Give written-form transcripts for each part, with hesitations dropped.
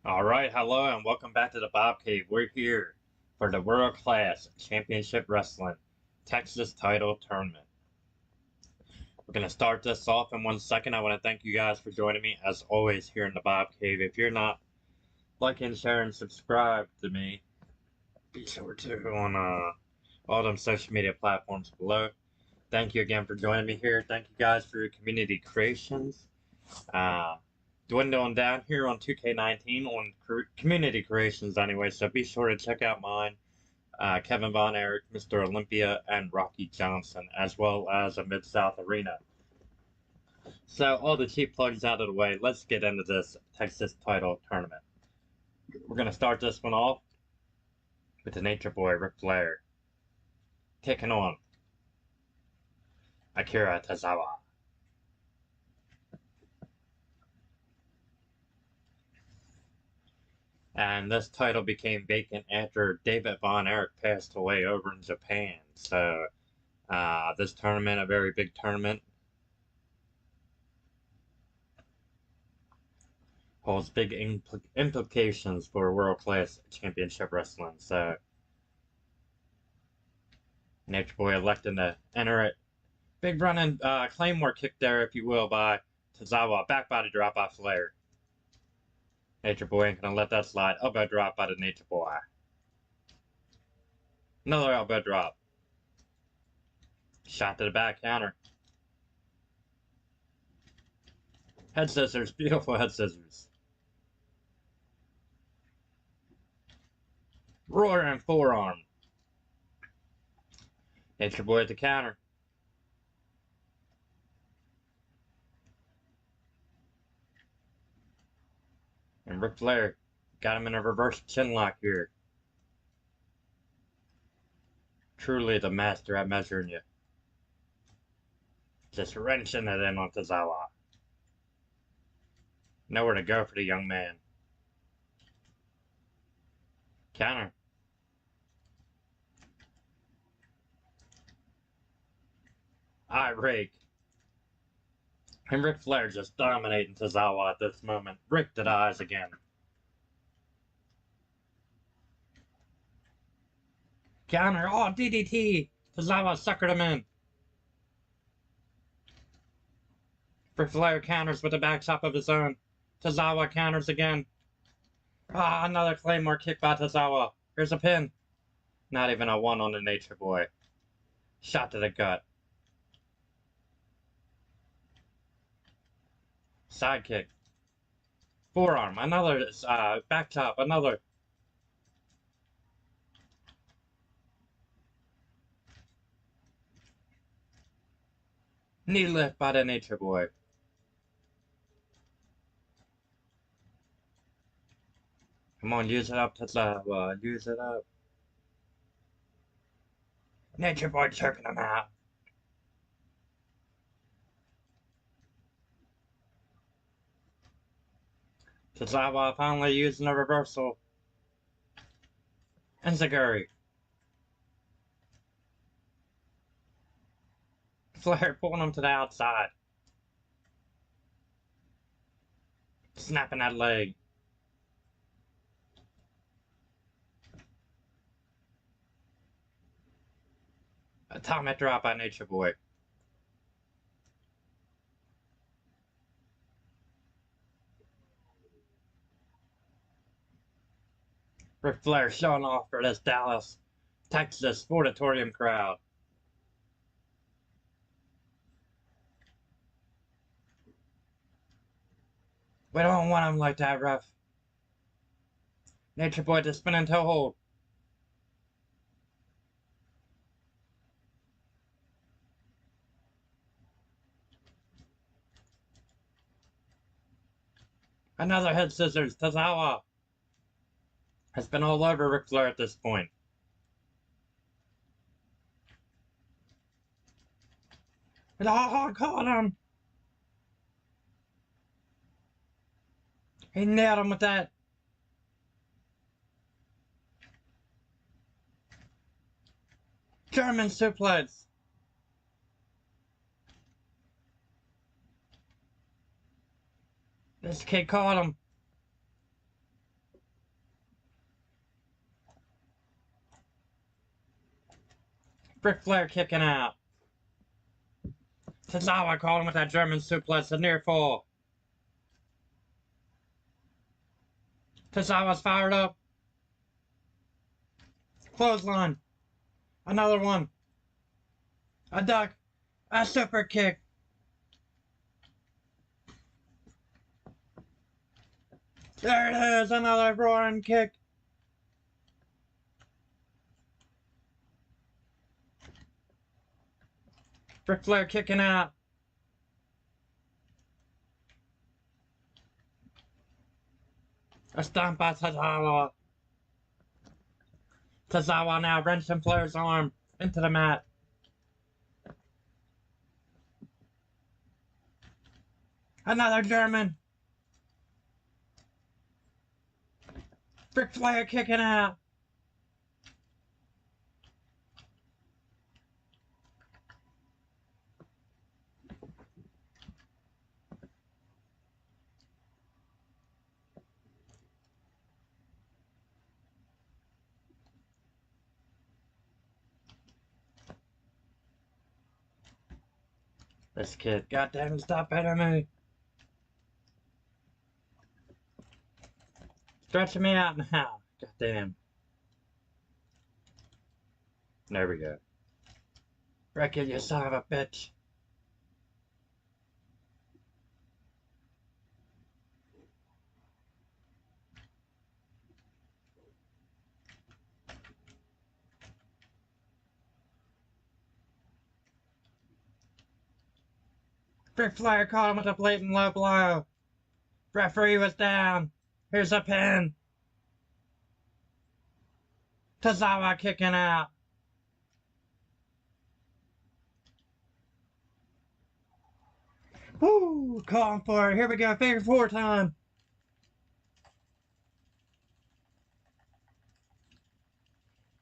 Alright, hello and welcome back to the Bob Cave. We're here for the World Class Championship Wrestling Texas Title Tournament. We're going to start this off in 1 second. I want to thank you guys for joining me as always here in the Bob Cave. If you're not liking, share, and subscribe to me, be sure to on all them social media platforms below. Thank you again for joining me here. Thank you guys for your community creations. Dwindling down here on 2K19 on community creations anyway, so be sure to check out mine, Kevin Von Erich, Mr. Olympia, and Rocky Johnson, as well as a Mid-South Arena. So all the cheap plugs out of the way, let's get into this Texas title tournament. We're going to start this one off with the Nature Boy, Ric Flair, taking on Akira Tozawa. And this title became vacant after David Von Erich passed away over in Japan. So this tournament, a very big tournament, holds big implications for world-class championship wrestling. So Nature Boy electing to enter it. Big running Claymore kick there, if you will, by Tozawa. Back body drop by Flair. Nature Boy ain't gonna let that slide. Elbow drop by the Nature Boy. Another elbow drop. Shot to the back counter. Head scissors. Beautiful head scissors. Roaring forearm. Nature Boy at the counter. And Ric Flair got him in a reverse chin lock here. Truly the master at measuring you. Just wrenching it in on Tozawa. Nowhere to go for the young man. Counter. Eye rake. And Ric Flair just dominating Tozawa at this moment. Rick at eyes again. Counter. Oh, DDT. Tozawa suckered him in. Ric Flair counters with a back chop of his own. Tozawa counters again. Ah, another Claymore kick by Tozawa. Here's a pin. Not even a one on the Nature Boy. Shot to the gut. Side kick. Forearm. Another back chop. Another. Knee lift by the Nature Boy. Come on, use it up, Tozawa. Use it up. Nature Boy choking him out. Tozawa finally using a reversal. Enziguri. Flair pulling him to the outside. Snapping that leg. Atomic drop by Nature Boy. Ric Flair showing off for this Dallas, Texas Sportatorium crowd. We don't want him like that, ref. Nature Boy to spinning toe hold. Another head scissors. Tozawa has been all over Ric Flair at this point. Oh, caught him! He nailed him with that. German suplex. This kid caught him. Ric Flair kicking out. Tozawa caught him with that German suplex, a near fall. Tozawa's fired up. Clothesline. Another one. A duck. A super kick. There it is. Another roaring kick. Ric Flair kicking out. A stomp by Tozawa. Tozawa now wrenching Flair's arm into the mat. Another German. Ric Flair kicking out. This kid, goddamn, stop hitting me. Stretching me out now. Goddamn. There we go. Wreck it, you son of a bitch. Ric Flair caught him with a blatant low blow. Referee was down. Here's a pin. Tozawa kicking out. Woo! Calling for it. Here we go. Figure four time.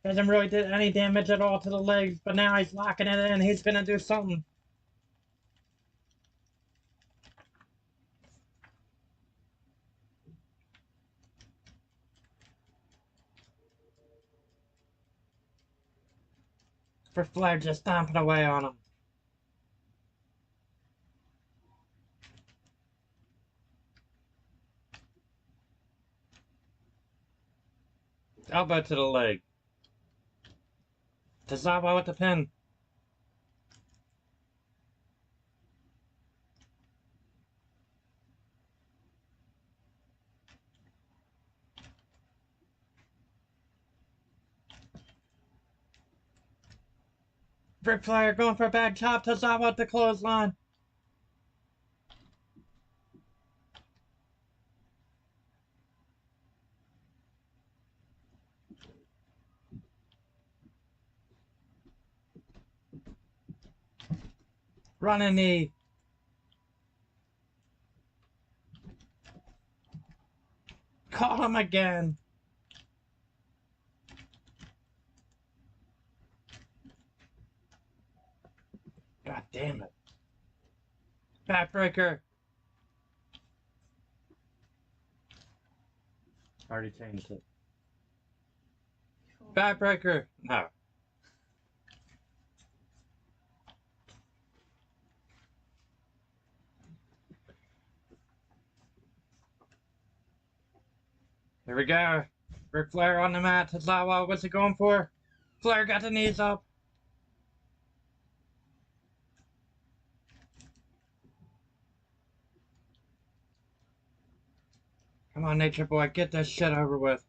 Hasn't really did any damage at all to the legs, but now he's locking it in. He's gonna do something. Ric Flair just stomping away on him. Elbow to the leg. Tozawa with the pin. Ric Flair going for a bad chop. Tozawa at the clothesline. Running knee. Caught him again. God damn it. Backbreaker. Already changed it. Backbreaker. No. Here we go. Ric Flair on the mat. Tozawa, what's he going for? Flair got the knees up. Come on, Nature Boy, get this shit over with.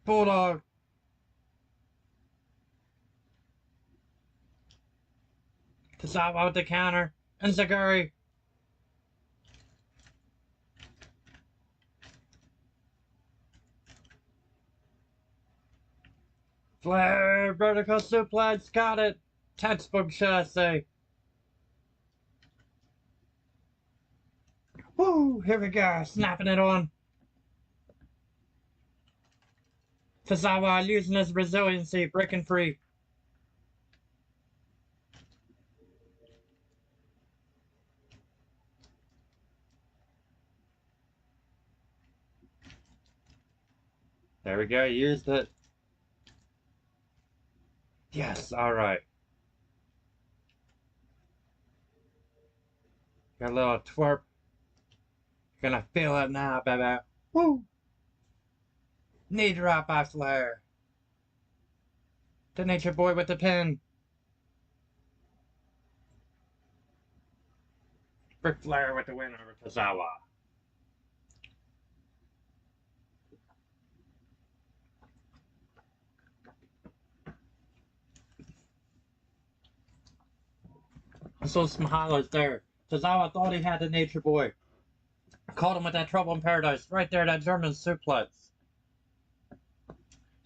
Bulldog. Tozawa with the counter. And Zaguri. Flair, vertical suplex, got it. Textbook, should I say. Woo, here we go, snapping it on. Tozawa losing his resiliency, breaking free. There we go, used it. Yes, alright. Got a little twerp. You're gonna feel it now, baby. Woo! Knee drop by Flair. The Nature Boy with the pin. Ric Flair with the win over Tozawa. I saw some highlights there. Tozawa thought he had the Nature Boy. Caught him with that Trouble in Paradise. Right there, that German suplex.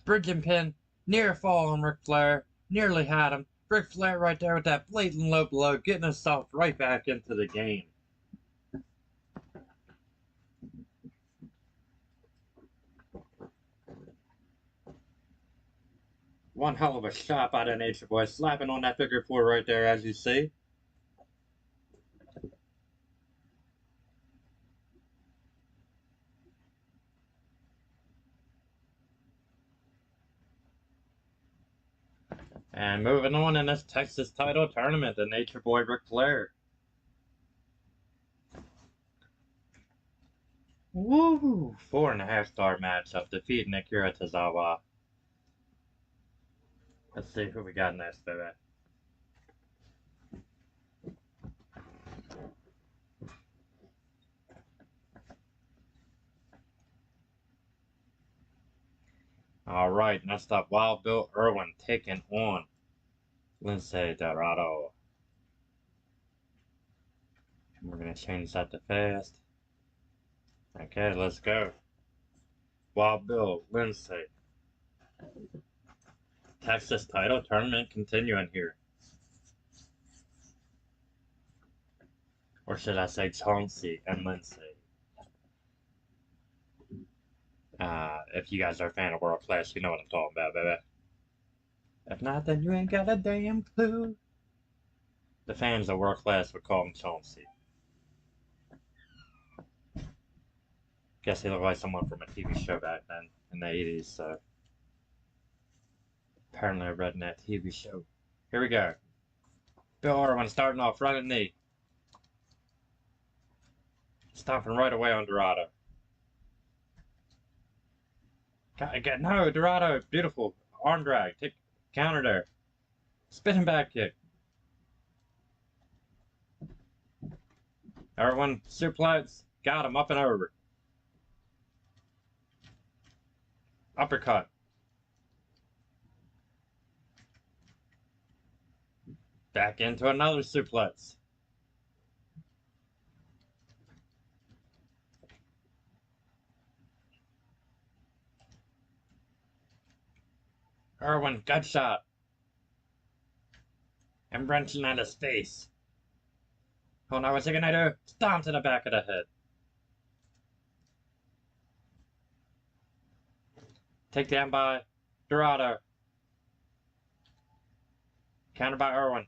Bridging pin. Near fall on Ric Flair. Nearly had him. Ric Flair right there with that blatant low blow. Getting himself right back into the game. One hell of a shot by the Nature Boy. Slapping on that figure four right there, as you see. And moving on in this Texas title tournament, the Nature Boy Ric Flair. Woo! 4.5-star matchup, defeating Akira Tozawa. Let's see who we got next, baby. Alright, next up, Wild Bill Irwin taking on Lindsay Dorado. We're going to change that to fast. Okay, let's go. Wild Bill, Lindsay. Texas title tournament continuing here. Or should I say Chauncey and Lindsay. If you guys are a fan of World Class, you know what I'm talking about, baby. If not, then you ain't got a damn clue. The fans of World Class would call him Chauncey. Guess he looked like someone from a TV show back then in the 80s, so. Apparently I read in that TV show. Here we go. Bill Irwin starting off running knee. Stomping right away on Dorado. No, Dorado, beautiful. Arm drag, take counter there. Spinning back kick. Irwin suplex, got him up and over. Uppercut. Back into another suplex. Irwin, gut shot. And wrenching at his face. Oh no, what's he gonna do? Stomp to the back of the head. Takedown by Dorado. Counter by Irwin.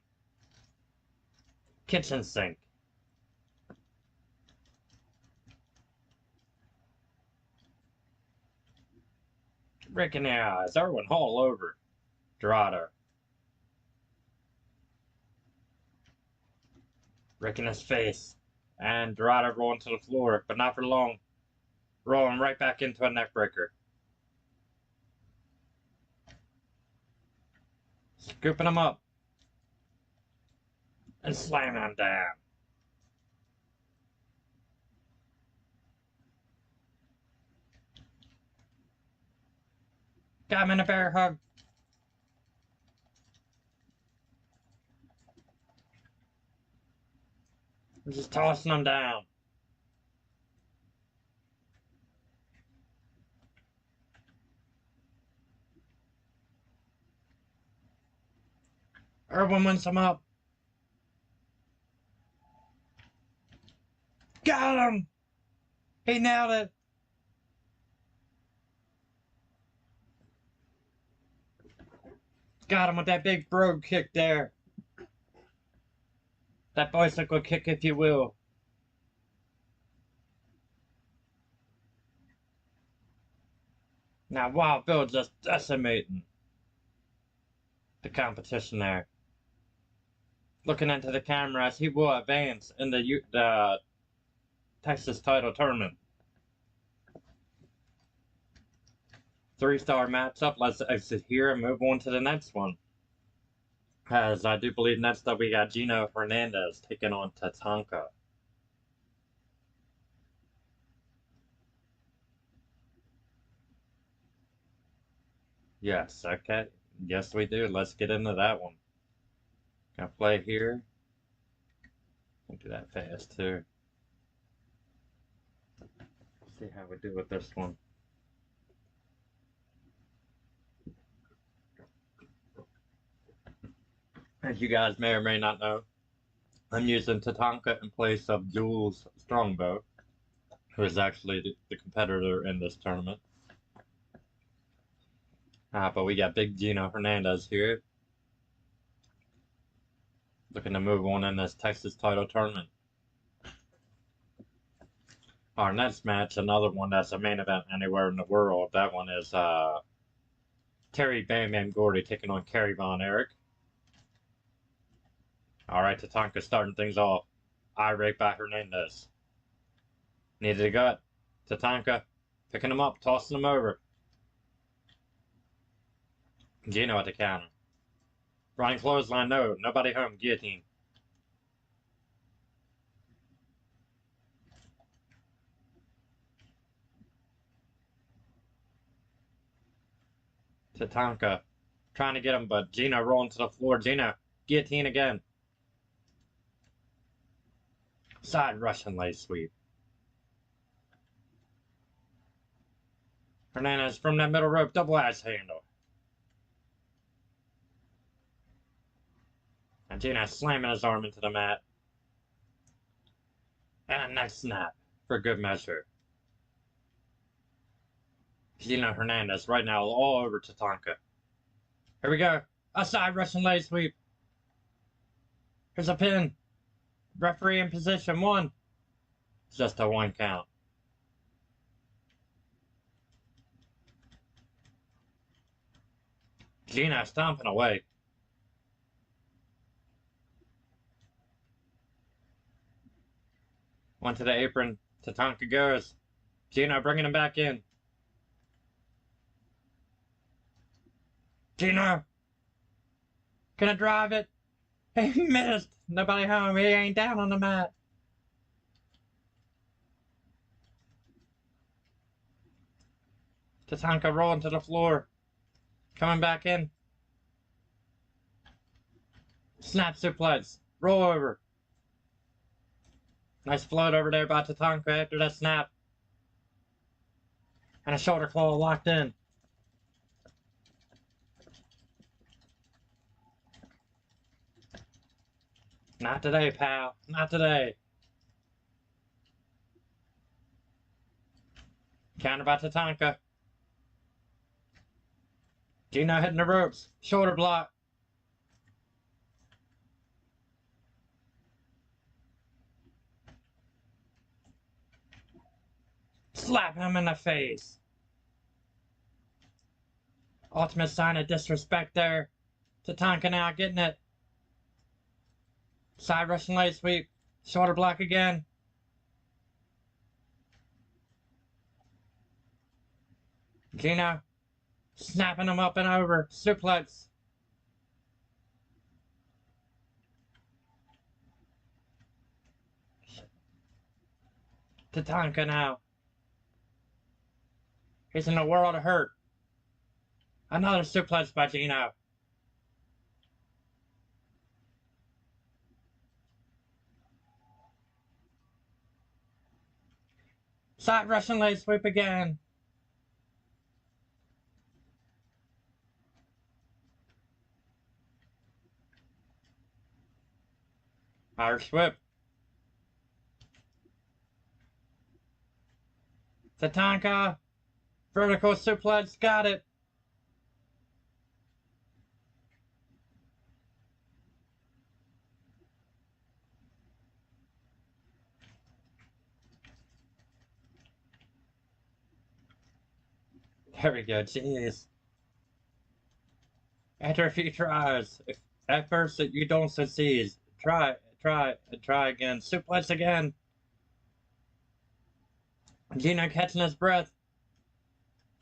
Kitchen sink. Rick in the eyes. Irwin all over Dorado. Rick in his face. And Dorado rolling to the floor, but not for long. Rolling right back into a neckbreaker. Scooping him up. And slamming him down. Got him in a bear hug. I'm just tossing him down. Irwin wins him up. Got him! He nailed it. Got him with that big brogue kick there. That bicycle kick, if you will. Now Wild Bill just decimating the competition there. Looking into the camera as he will advance in the Texas title tournament. 3-star matchup. Let's exit here and move on to the next one. As I do believe next up we got Gino Hernandez taking on Tatanka. Yes, okay. Yes, we do. Let's get into that one. Gonna play here. I'll do that fast too. See how we do with this one. As you guys may or may not know, I'm using Tatanka in place of Jules Strongbow, who is actually the competitor in this tournament. But we got Big Gino Hernandez here, looking to move on in this Texas title tournament. Our next match, another one that's a main event anywhere in the world. That one is Terry Bam Bam Gordy taking on Kerry Von Erich. Alright, Tatanka starting things off. Irate by Hernandez. Needed a gut. Tatanka picking him up, tossing him over. Gino at the counter. Running clothesline, no. Nobody home. Guillotine. Tatanka trying to get him, but Gino rolling to the floor. Gino, guillotine again. Side Russian leg sweep. Hernandez from that middle rope, double axe handle. And Gino slamming his arm into the mat. And a neck snap for good measure. Gino Hernandez right now all over Tatanka. Here we go. A side Russian leg sweep. Here's a pin. Referee in position 1. It's just a 1 count. Gino stomping away. One to the apron. Tatanka goes. Gino bringing him back in. Gino! Gonna drive it. He missed. Nobody home. He ain't down on the mat. Tatanka rolling to the floor. Coming back in. Snap suplex. Roll over. Nice float over there by Tatanka after that snap. And a shoulder claw locked in. Not today, pal. Not today. Counter by Tatanka. Gino hitting the ropes. Shoulder block. Slap him in the face. Ultimate sign of disrespect there. Tatanka now getting it. Side Russian leg sweep. Shoulder block again. Gino snapping him up and over. Suplex. Tatanka now. He's in a world of hurt. Another suplex by Gino. Side Russian leg sweep again. Irish whip. Tatanka. Vertical suplex. Got it. There we go, jeez. After a few tries, if at first you don't succeed, try again. Suplex again. Gino catching his breath.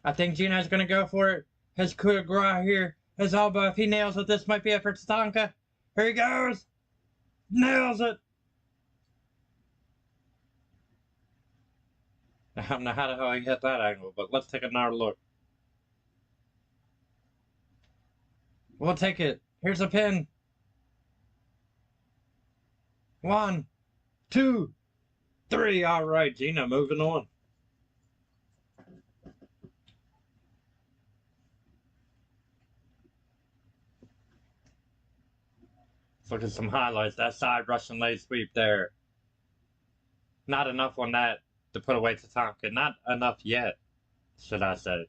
I think Gino's gonna go for it. His coup de grace here. His elbow, if he nails it, this might be it for Tatanka. Here he goes. Nails it. I don't know how the hell he hit that angle, but let's take another look. We'll take it. Here's a pin. 1, 2, 3. All right, Gino, moving on. Let's look at some highlights. That side Russian leg sweep there. Not enough on that to put away Tatanka. Not enough yet, should I say.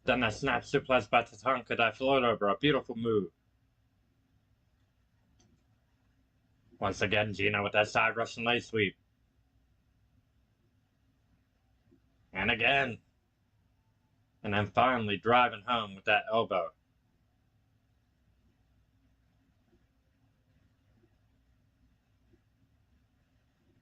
Then that snap suplex by Tatanka, that float over. A beautiful move. Once again, Gino with that side Russian leg sweep. And again. And then finally driving home with that elbow.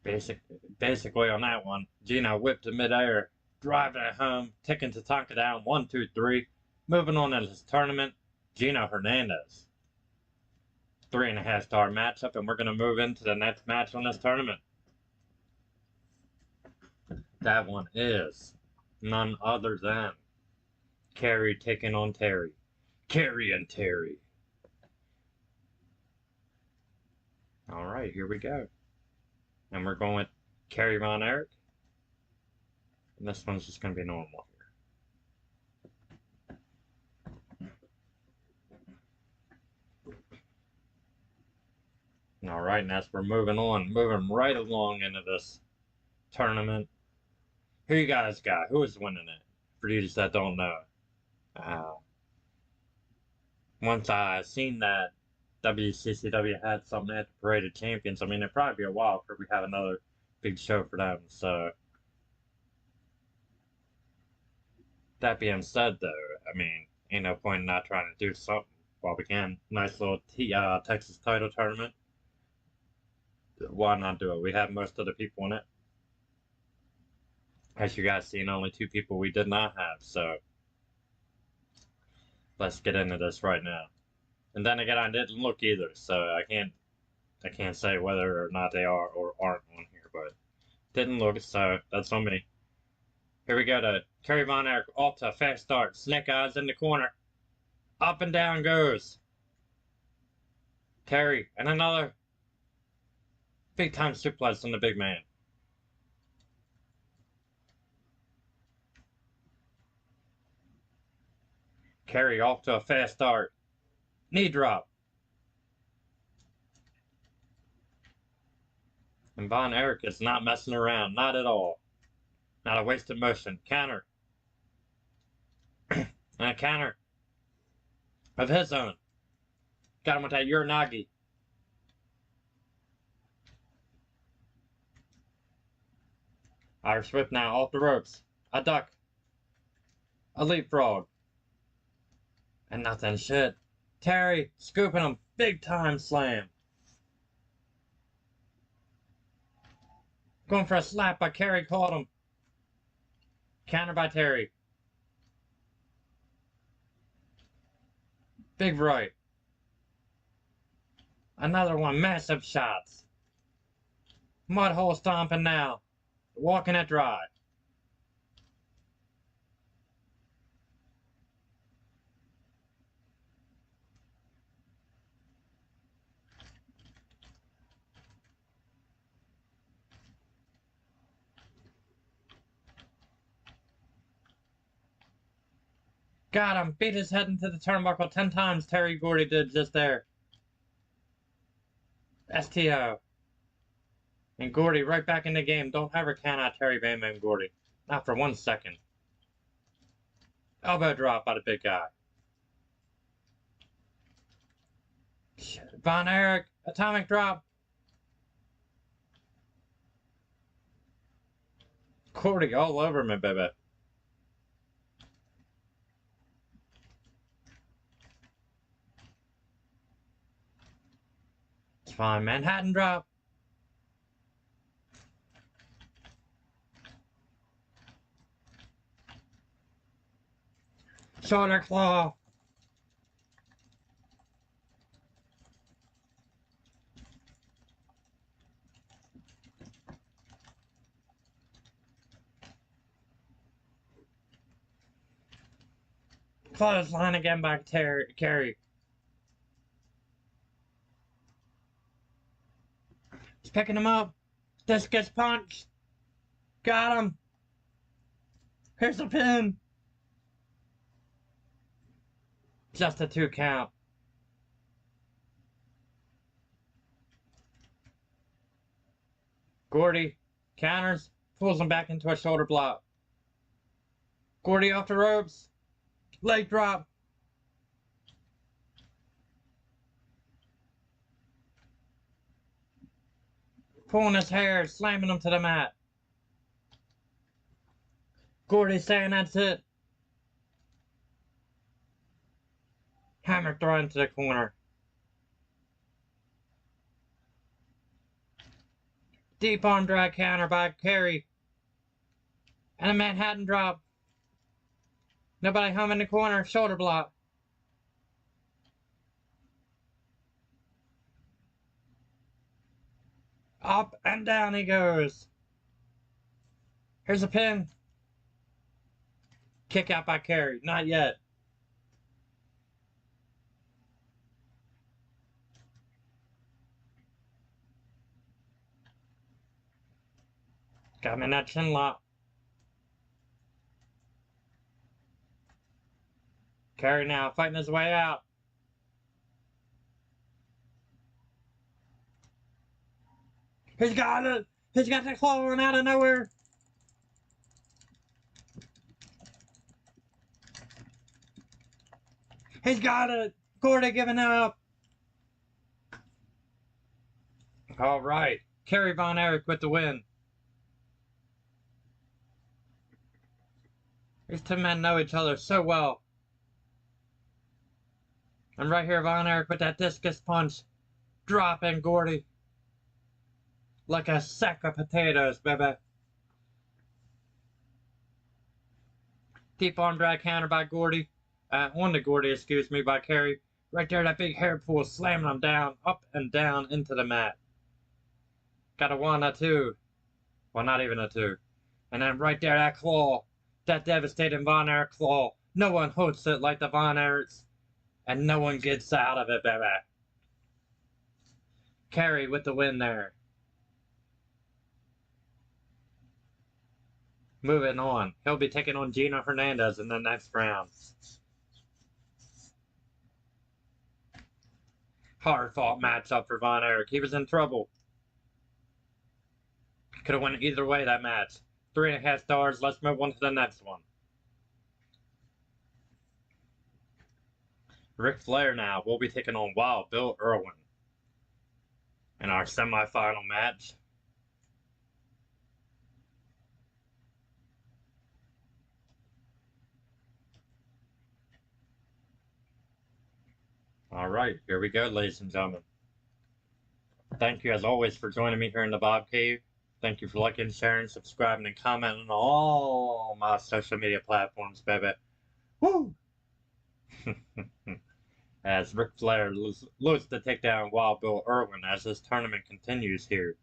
Basically on that one, Gino whipped in midair, driving it home, taking Tatanka down 1, 2, 3. Moving on in his tournament, Gino Hernandez. 3.5-star matchup, and we're going to move into the next match on this tournament. That one is none other than Kerry taking on Terry. Kerry and Terry. Alright, here we go. And we're going with Kerry Von Erich. And this one's just going to be normal here. Alright, and as we're moving right along into this tournament. Who you guys got? Who is winning it? For you that don't know. Once I seen that WCCW had something at the Parade of Champions, I mean, it'd probably be a while before we have another big show for them. So, that being said, though, I mean, ain't no point in not trying to do something while we can. Nice little Texas title tournament. Why not do it? We have most of the people in it. As you guys seen, only 2 people we did not have, so let's get into this right now. And then again, I didn't look either, so I can't say whether or not they are or aren't on here, but didn't look, so that's on me. Here we go to Kerry Von Erich off to a fast start. Snake Eyes in the corner. Up and down goes Kerry, and another big time suplex on the big man. Kerry off to a fast start. Knee drop. And Von Erich is not messing around. Not at all. Not a wasted motion. Counter. And a counter of his own. Got him with that Uranagi. Irish whip now off the ropes. A duck. A leapfrog. And nothing shit. Terry scooping him. Big time slam. Going for a slap by Kerry. Caught him. Counter by Terry. Big right. Another one. Massive shots. Mud hole stomping now. Walking it dry. Got him. Beat his head into the turnbuckle 10 times. Terry Gordy did just there. STO. And Gordy right back in the game. Don't ever count out Terry Bam Gordy. Not for 1 second. Elbow drop by the big guy. Von Erich. Atomic drop. Gordy all over me, baby. fine. Manhattan drop. Shoulder claw. Clothesline again by Carey. He's picking him up. Discus punch. Got him. Here's the pin. Just a 2 count. Gordy counters, pulls him back into a shoulder block. Gordy off the ropes. Leg drop. Pulling his hair, slamming him to the mat. Gordy saying that's it. Hammer throw into the corner. Deep arm drag counter by Carey. And a Manhattan drop. Nobody home in the corner. Shoulder block. Up and down he goes. Here's a pin. Kick out by Carey. Not yet. Got him in that chin lock. Carey now fighting his way out. He's got it. He's got the claw one out of nowhere. He's got it. Gordy giving up. All right. Kerry Von Erich with the win. These two men know each other so well. And right here, Von Erich with that discus punch. Dropping Gordy. Like a sack of potatoes, baby. Deep arm drag counter by Gordy. On the Gordy, excuse me, by Carey. Right there, that big hair pull slamming him down, up and down into the mat. Got a 1, a 2. Well, not even a 2. And then right there, that claw. That devastating Von Erich claw. No one holds it like the Von Erichs. And no one gets out of it, baby. Carey with the win there. Moving on. He'll be taking on Gino Hernandez in the next round. Hard-fought matchup for Von Erich. He was in trouble. Could have went either way, that match. 3.5 stars. Let's move on to the next one. Ric Flair now will be taking on Wild Bill Irwin in our semifinal match. All right, here we go, ladies and gentlemen. Thank you, as always, for joining me here in the Bob Cave. Thank you for liking, sharing, subscribing, and commenting on all my social media platforms, baby. Woo! As Ric Flair looks to take down Wild Bill Irwin as this tournament continues here.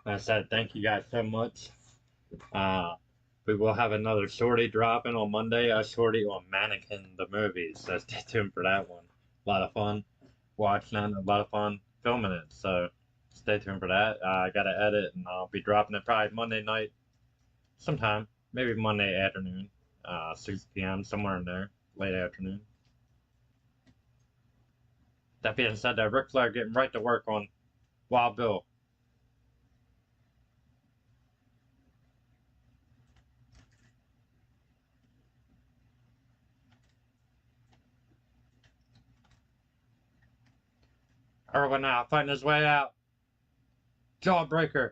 Like I said, thank you guys so much. We will have another shorty dropping on Monday, a shorty on Mannequin the movie, so stay tuned for that one. A lot of fun watching it, a lot of fun filming it, so stay tuned for that. I gotta edit, and I'll be dropping it probably Monday night sometime, maybe Monday afternoon, 6 p.m., somewhere in there, late afternoon. That being said, Ric Flair getting right to work on Wild Bill. Irwin now fighting his way out. Jawbreaker.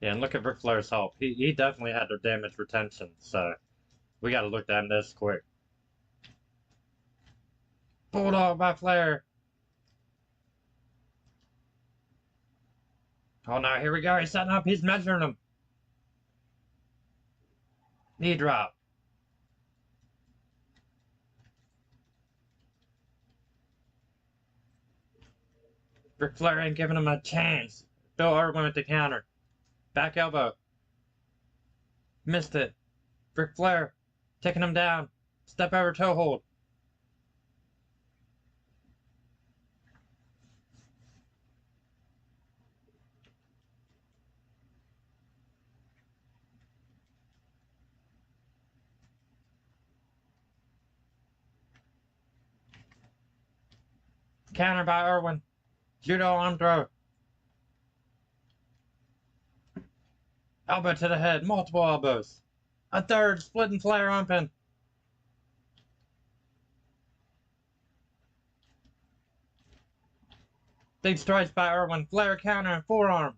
Yeah, and look at Ric Flair's help. He definitely had their damage retention, so we gotta look at this quick. Bulldog by Flair. Oh no, here we go. He's setting up. He's measuring him. Knee drop. Ric Flair ain't giving him a chance. Bill Irwin with the counter. Back elbow. Missed it. Ric Flair taking him down. Step over toe hold. Counter by Irwin. Judo arm throw. Elbow to the head. Multiple elbows. A third splitting Flair arm pin. Big strikes by Irwin. Flair counter and forearm.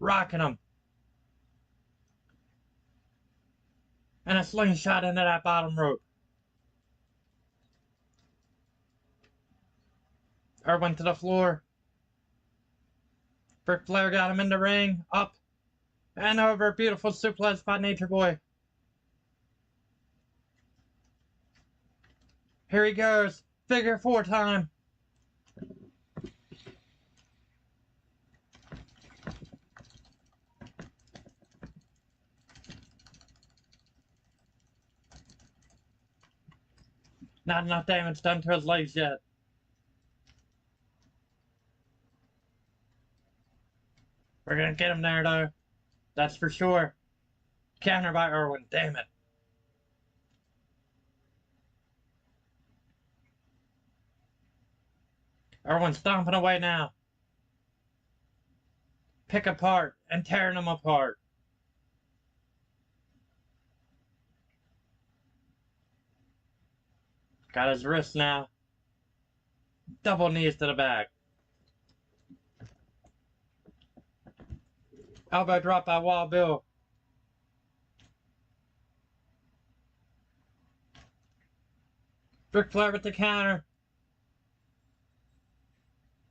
Rocking him. And a slingshot into that bottom rope. Irwin to the floor. Ric Flair got him in the ring. Up and over. Beautiful suplex by Nature Boy. Here he goes. Figure 4 time. Not enough damage done to his legs yet. We're gonna get him there though. That's for sure. Counter by Irwin. Damn it. Irwin stomping away now. Pick apart and tearing him apart. Got his wrist now. Double knees to the back. Elbow drop by Wild Bill. Ric Flair with the counter.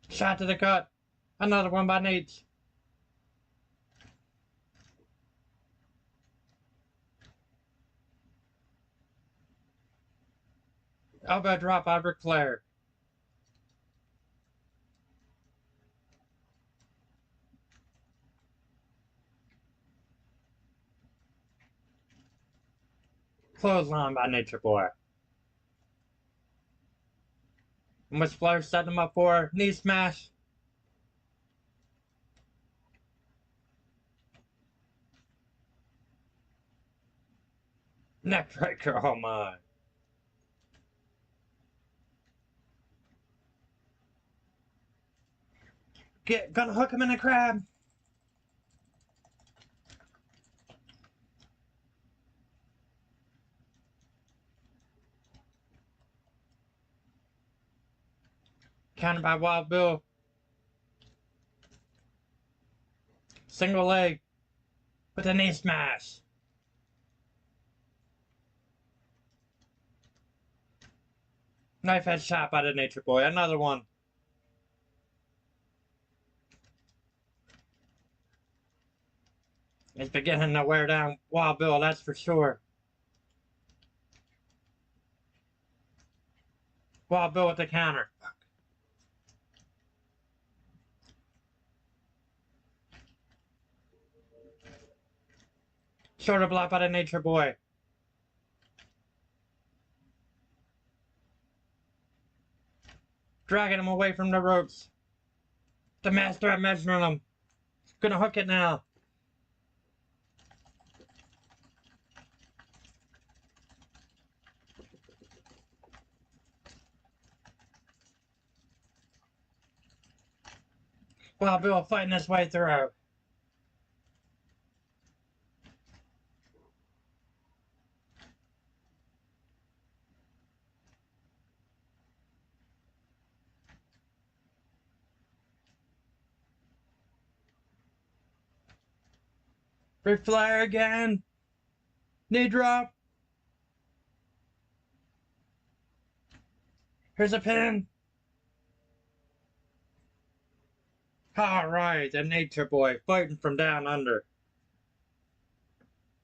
Shot to the gut. Another one by Nate. Elbow drop by Ric Flair. Clothesline by Nature Boy. And what's Flair setting him up for? Knee smash. Neckbreaker, oh my. Gonna hook him in a crab. Countered by Wild Bill. Single leg with a knee smash. Knife head shot by the Nature Boy. Another one. It's beginning to wear down Wild Bill, that's for sure. Wild Bill with the counter. Shoulder block by the Nature Boy. Dragging him away from the ropes. The master at measuring him. Gonna hook it now. Wild Bill fighting his way through. Ric Flair again. Knee drop. Here's a pin. Alright, the Nature Boy fighting from down under.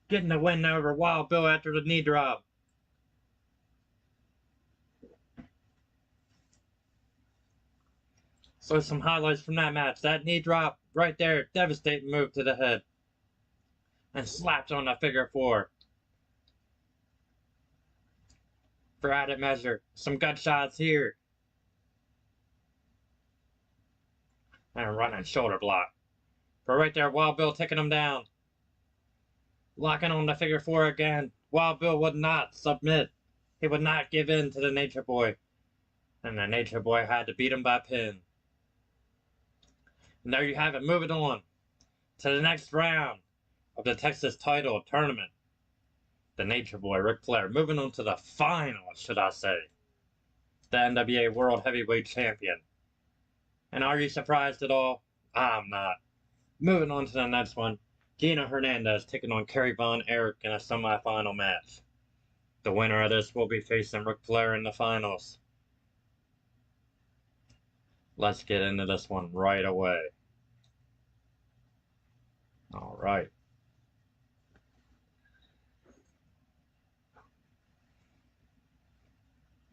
Getting the win over Wild Bill after the knee drop. So some highlights from that match. That knee drop right there, devastating move to the head. And slapped on the figure four. For added measure, some gut shots here. And a running shoulder block. But right there, Wild Bill taking him down. Locking on the figure four again. Wild Bill would not submit. He would not give in to the Nature Boy. And the Nature Boy had to beat him by pin. And there you have it, moving on to the next round of the Texas title tournament. The Nature Boy, Ric Flair, moving on to the final, should I say. The NWA World Heavyweight Champion. And are you surprised at all? I'm not. Moving on to the next one. Gina Hernandez taking on Kerry Von Erich in a semi-final match. The winner of this will be facing Ric Flair in the finals. Let's get into this one right away. Alright.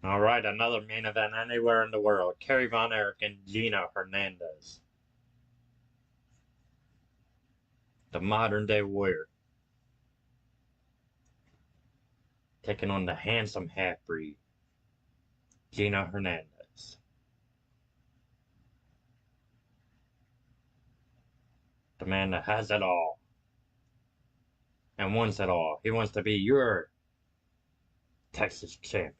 Alright, another main event anywhere in the world. Kerry Von Erich and Gina Hernandez. The modern day warrior. Taking on the handsome half-breed. Gina Hernandez. The man that has it all. And wants it all. He wants to be your Texas champion.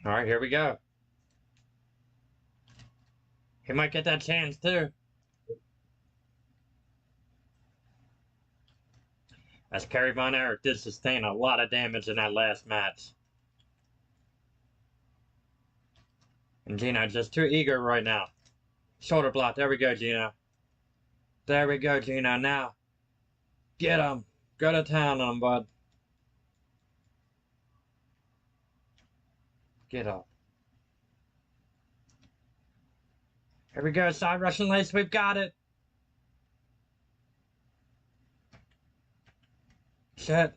Alright, here we go. He might get that chance too. As Kerry Von Erich did sustain a lot of damage in that last match. And Gina just too eager right now. Shoulder block. There we go, Gina. There we go, Gina. Now, get him. Go to town on him, bud. Get up. Here we go, side Russian lace. We've got it. Shit.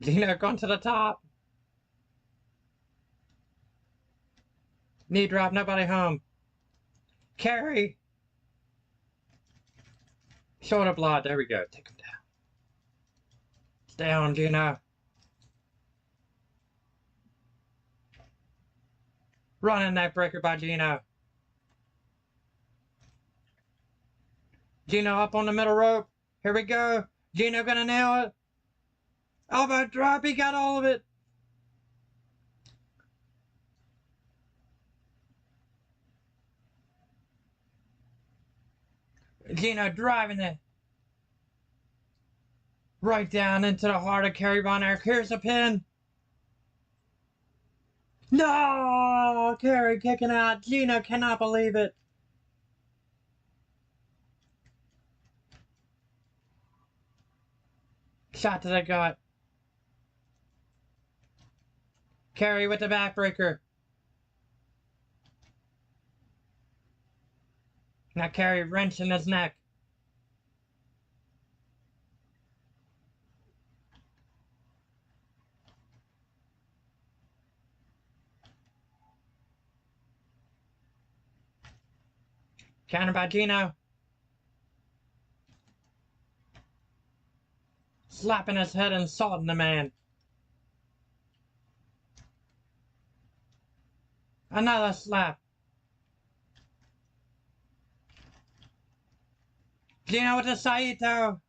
Gina going to the top. Knee drop, nobody home. Kerry. Shoulder block, there we go. Take him down. Stay on, Gina. Running neck breaker by Gina. Gina up on the middle rope. Here we go. Gina gonna nail it. Elbow drop, he got all of it. Gina driving it right down into the heart of Kerry Von Erich. Here's a pin. No! Kerry kicking out. Gina cannot believe it. Shot to the gut. Kerry with the backbreaker. Now Kerry wrenching his neck. Counter by Gino. Slapping his head and insulting the man. Another slap. Gino with the Saito.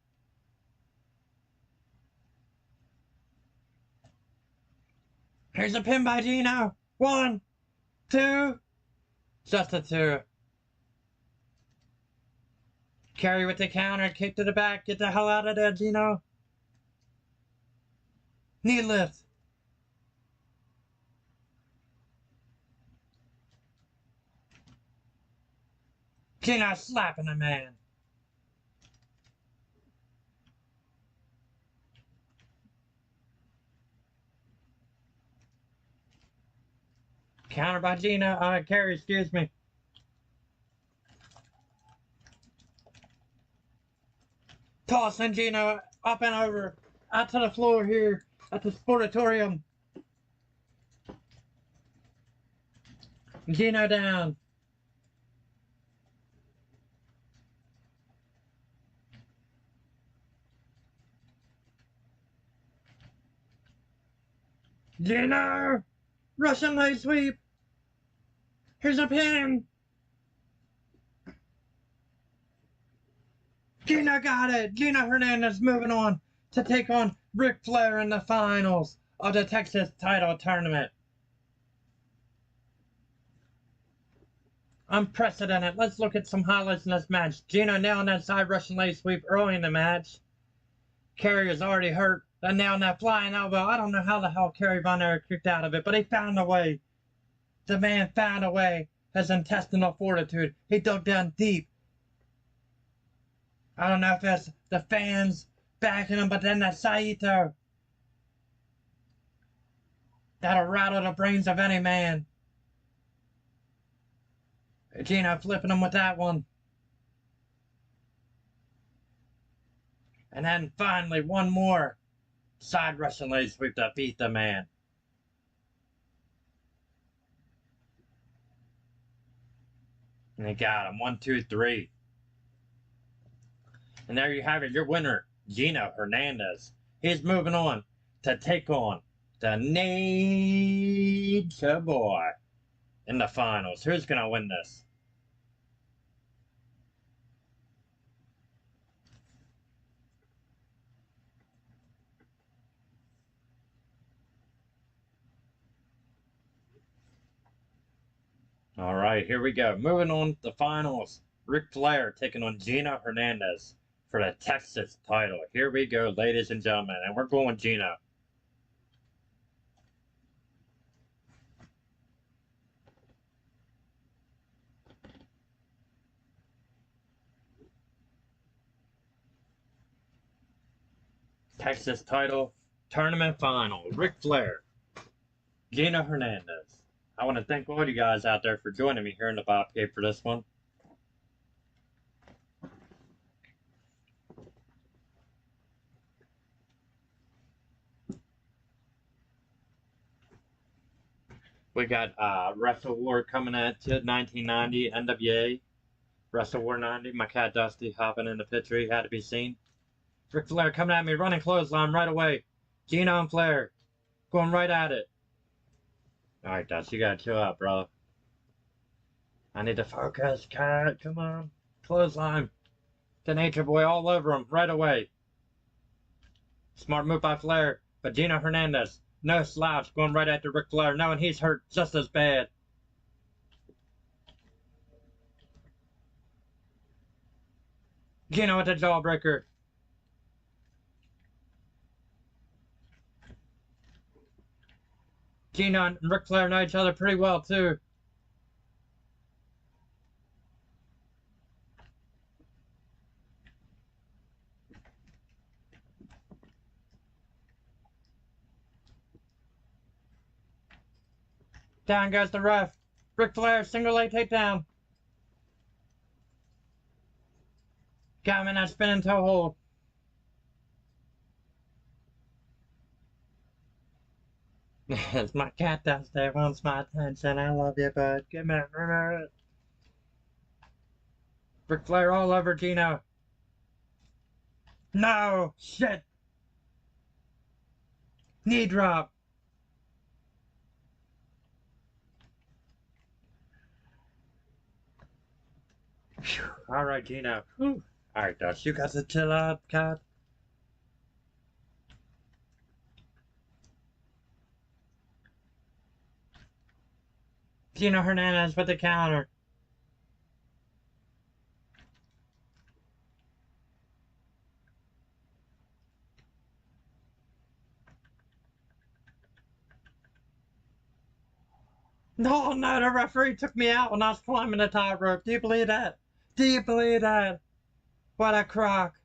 Here's a pin by Gino. 1, 2. Just a 2. Kerry with the counter. Kick to the back. Get the hell out of there, Gino. Knee lift. Gino slapping a man. Counter by Gino. Kerry, excuse me. Tossing Gino up and over. Out to the floor here at the Sportatorium. Gino down. Gino! Russian leg sweep. Here's a pin. Gino got it. Gino Hernandez moving on to take on Ric Flair in the finals of the Texas title tournament. Unprecedented. Let's look at some highlights in this match. Gino nailing that side Russian leg sweep early in the match. Kerry is already hurt. Then nailing that flying elbow. I don't know how the hell Kerry Von Erich kicked out of it, but he found a way. The man found a way. His intestinal fortitude. He dug down deep. I don't know if it's the fans backing him, but then that Saito. That'll rattle the brains of any man. Gino flipping him with that one. And then finally, one more side Russian leg sweep to beat the man. And he got him. 1, 2, 3. And there you have it, your winner, Gino Hernandez. He's moving on to take on the Nature Boy in the finals. Who's going to win this? All right, here we go. Moving on to the finals. Ric Flair taking on Gino Hernandez for the Texas title. Here we go, ladies and gentlemen, and we're going Gino. Texas title tournament final. Ric Flair, Gino Hernandez. I want to thank all you guys out there for joining me here in the Bob Cave for this one. We got Wrestle War coming at you, 1990, NWA. Wrestle War 90, my cat Dusty hopping in the picture, he had to be seen. Ric Flair coming at me, running clothesline right away. Gino and Flair going right at it. Alright, Dusty, you gotta chill out, bro. I need to focus, cat, come on. Clothesline. The Nature Boy all over him right away. Smart move by Flair, but Gino Hernandez, no slouch, going right after Ric Flair, knowing he's hurt just as bad. Gino with the jawbreaker. Gino and Ric Flair know each other pretty well, too. Down goes the ref. Ric Flair, single leg takedown. Got him in that spinning toe hold. It's my cat downstairs wants my attention. I love you, bud. Give me a minute. Ric Flair all over Gino. No! Shit! Knee drop. Alright, Gino. Alright, Dust, you got to chill out, cat. Gino Hernandez with the counter. No, the referee took me out when I was climbing the top rope. Do you believe that? Do you believe that? What a crock.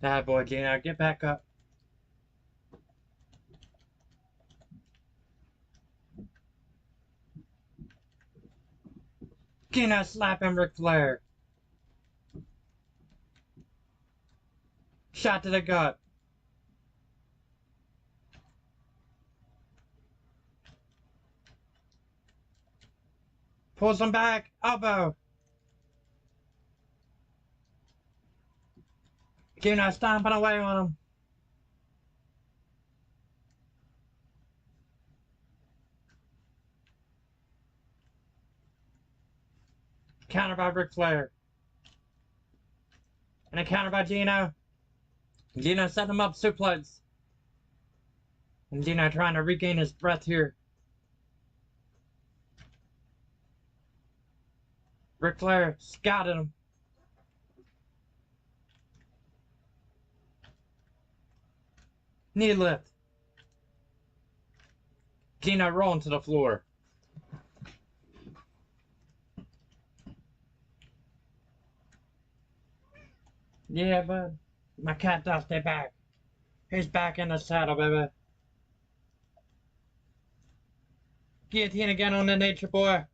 Ah, boy, Gino, get back up. Gino slapping Ric Flair. Shot to the gut. Pulls him back. Elbow. Gino stomping away on him. Counter by Ric Flair. And a counter by Gino. Gino setting him up, suplex. And Gino trying to regain his breath here. Ric Flair scouted him. Knee lift. Gino rolling to the floor. Yeah, bud. My cat does stay back. He's back in the saddle, baby. Guillotine again on the Nature Boy.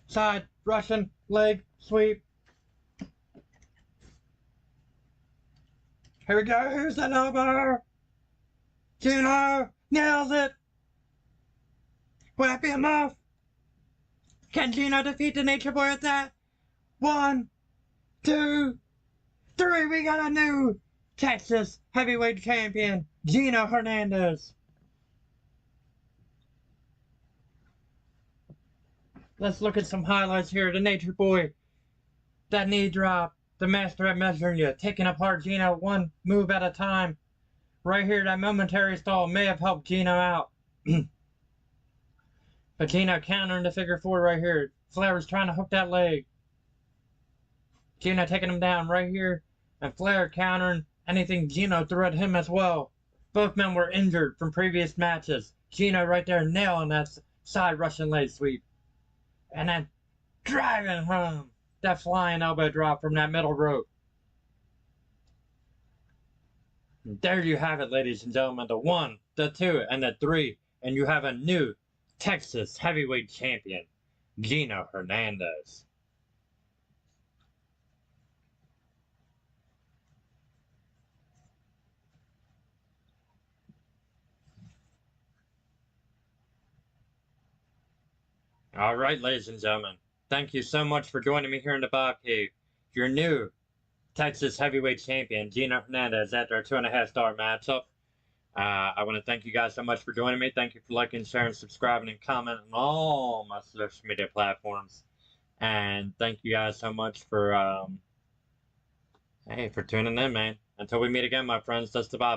Side, Russian, leg, sweep. Here we go, here's that elbow. Gino nails it. Will that be enough? Can Gino defeat the Nature Boy with that? 1, 2, 3. We got a new Texas heavyweight champion, Gino Hernandez. Let's look at some highlights here. The Nature Boy, that knee drop, the master at measuring you, taking apart Gino one move at a time. Right here, that momentary stall may have helped Gino out. But Gino countering the figure four right here. Flair was trying to hook that leg. Gino taking him down right here. And Flair countering anything Gino threw at him as well. Both men were injured from previous matches. Gino right there nailing that side Russian leg sweep. And then driving home that flying elbow drop from that middle rope. And there you have it, ladies and gentlemen. The 1, the 2, and the 3. And you have a new Texas heavyweight champion, Gino Hernandez. All right, ladies and gentlemen, thank you so much for joining me here in the Bob Cave. Your new Texas heavyweight champion, Gino Hernandez, after a 2.5-star matchup. I want to thank you guys so much for joining me. Thank you for liking, sharing, subscribing, and commenting on all my social media platforms. And thank you guys so much for, for tuning in, man. Until we meet again, my friends, that's the Bob.